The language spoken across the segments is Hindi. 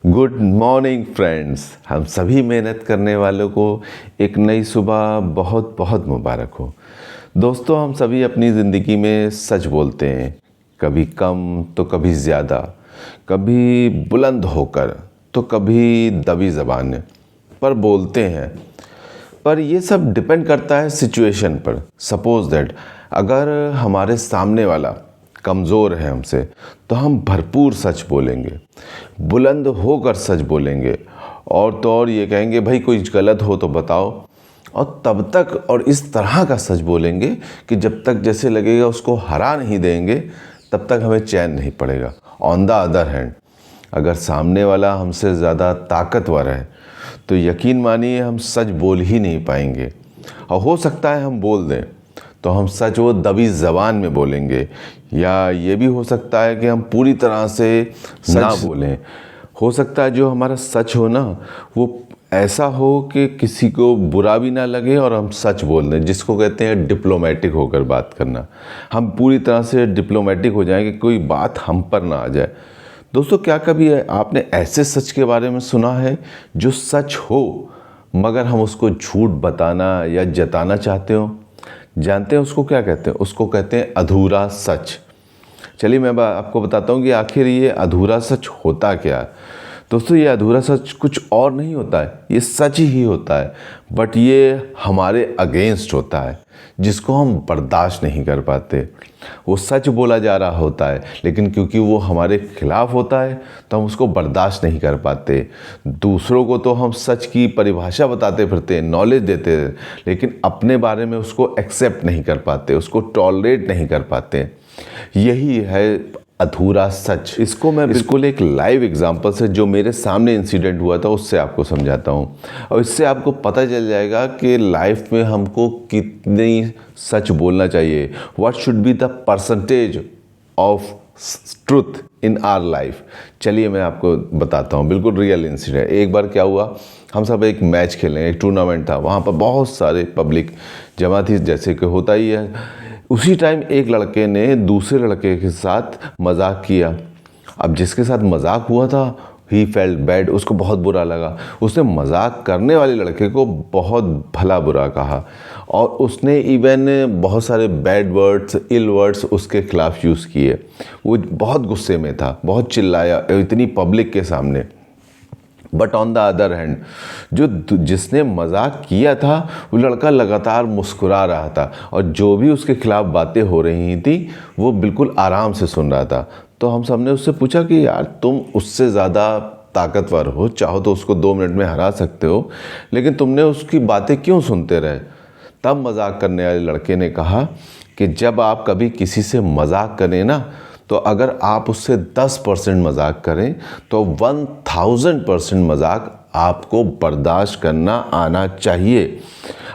Good morning friends. हम सभी मेहनत करने वालों को एक नई सुबह बहुत बहुत मुबारक हो। दोस्तों, हम सभी अपनी ज़िंदगी में सच बोलते हैं, कभी कम तो कभी ज़्यादा, कभी बुलंद होकर तो कभी दबी ज़बान पर बोलते हैं। पर ये सब डिपेंड करता है सिचुएशन पर। सपोज़ दैट अगर हमारे सामने वाला कमज़ोर है हमसे, तो हम भरपूर सच बोलेंगे, बुलंद होकर सच बोलेंगे, और तो और ये कहेंगे भाई कोई गलत हो तो बताओ, और तब तक और इस तरह का सच बोलेंगे कि जब तक जैसे लगेगा उसको हरा नहीं देंगे तब तक हमें चैन नहीं पड़ेगा। ऑन द अदर हैंड, अगर सामने वाला हमसे ज़्यादा ताकतवर है तो यकीन मानिए हम सच बोल ही नहीं पाएंगे, और हो सकता है हम बोल दें तो हम सच वो दबी ज़बान में बोलेंगे, या ये भी हो सकता है कि हम पूरी तरह से ना बोलें। हो सकता है जो हमारा सच हो ना, वो ऐसा हो कि किसी को बुरा भी ना लगे और हम सच बोल दें, जिसको कहते हैं डिप्लोमेटिक होकर बात करना। हम पूरी तरह से डिप्लोमेटिक हो जाएं कि कोई बात हम पर ना आ जाए। दोस्तों, क्या कभी आपने ऐसे सच के बारे में सुना है जो सच हो मगर हम उसको झूठ बताना या जताना चाहते हो? जानते हैं उसको क्या कहते हैं? उसको कहते हैं अधूरा सच। चलिए मैं आपको बताता हूँ कि आखिर ये अधूरा सच होता क्या है। दोस्तों, ये अधूरा सच कुछ और नहीं होता है, ये सच ही होता है, बट ये हमारे अगेंस्ट होता है, जिसको हम बर्दाश्त नहीं कर पाते। वो सच बोला जा रहा होता है, लेकिन क्योंकि वो हमारे खिलाफ होता है तो हम उसको बर्दाश्त नहीं कर पाते। दूसरों को तो हम सच की परिभाषा बताते फिरते, नॉलेज देते, लेकिन अपने बारे में उसको एक्सेप्ट नहीं कर पाते, उसको टॉलरेट नहीं कर पाते। यही है अधूरा सच। इसको मैं बिल्कुल एक लाइव एग्जांपल से, जो मेरे सामने इंसिडेंट हुआ था, उससे आपको समझाता हूँ, और इससे आपको पता चल जाएगा कि लाइफ में हमको कितनी सच बोलना चाहिए। What should be the percentage of truth in our life. चलिए मैं आपको बताता हूँ, बिल्कुल रियल इंसिडेंट। एक बार क्या हुआ, हम सब एक मैच खेलें, एक टूर्नामेंट था, वहाँ पर बहुत सारे पब्लिक जमा थी, जैसे कि होता ही है। उसी टाइम एक लड़के ने दूसरे लड़के के साथ मजाक किया। अब जिसके साथ मजाक हुआ था, ही फेल्ट बैड, उसको बहुत बुरा लगा। उसने मजाक करने वाले लड़के को बहुत भला बुरा कहा, और उसने इवन बहुत सारे बैड वर्ड्स, इल वर्ड्स उसके खिलाफ यूज़ किए। वो बहुत गुस्से में था, बहुत चिल्लाया इतनी पब्लिक के सामने। But on the other hand, जिसने मजाक किया था, वो लड़का लगातार मुस्कुरा रहा था, और जो भी उसके खिलाफ बातें हो रही थी वो बिल्कुल आराम से सुन रहा था। तो हम सब ने उससे पूछा कि यार, तुम उससे ज़्यादा ताकतवर हो, चाहो तो उसको 2 मिनट में हरा सकते हो, लेकिन तुमने उसकी बातें क्यों सुनते रहे? तब मजाक करने वाले लड़के ने कहा कि जब आप कभी किसी से मजाक करें ना, तो अगर आप उससे 10% मजाक करें तो 1000% मजाक आपको बर्दाश्त करना आना चाहिए।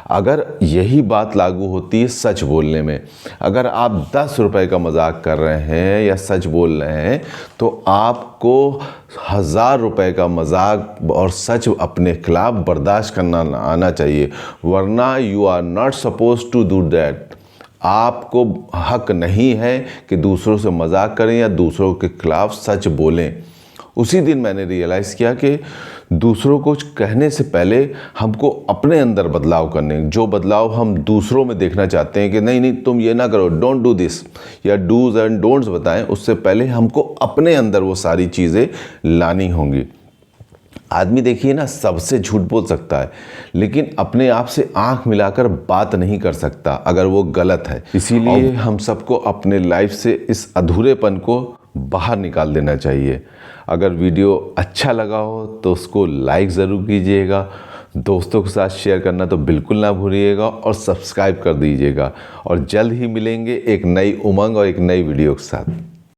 अगर यही बात लागू होती है सच बोलने में, अगर आप 10 रुपए का मजाक कर रहे हैं या सच बोल रहे हैं, तो आपको 1000 रुपए का मजाक और सच अपने खिलाफ बर्दाश्त करना आना चाहिए, वरना you are not suppose to do that. आपको हक नहीं है कि दूसरों से मजाक करें या दूसरों के खिलाफ सच बोलें। उसी दिन मैंने रियलाइज़ किया कि दूसरों को कहने से पहले हमको अपने अंदर बदलाव करने, जो बदलाव हम दूसरों में देखना चाहते हैं कि नहीं नहीं तुम ये ना करो, डोंट डू दिस, या डूज एंड डोंट्स बताएं, उससे पहले हमको अपने अंदर वो सारी चीज़ें लानी होंगी। आदमी देखिए ना, सबसे झूठ बोल सकता है, लेकिन अपने आप से आंख मिलाकर बात नहीं कर सकता अगर वो गलत है। इसीलिए हम सबको अपने लाइफ से इस अधूरेपन को बाहर निकाल देना चाहिए। अगर वीडियो अच्छा लगा हो तो उसको लाइक ज़रूर कीजिएगा, दोस्तों के साथ शेयर करना तो बिल्कुल ना भूलिएगा, और सब्सक्राइब कर दीजिएगा। और जल्द ही मिलेंगे एक नई उमंग और एक नई वीडियो के साथ।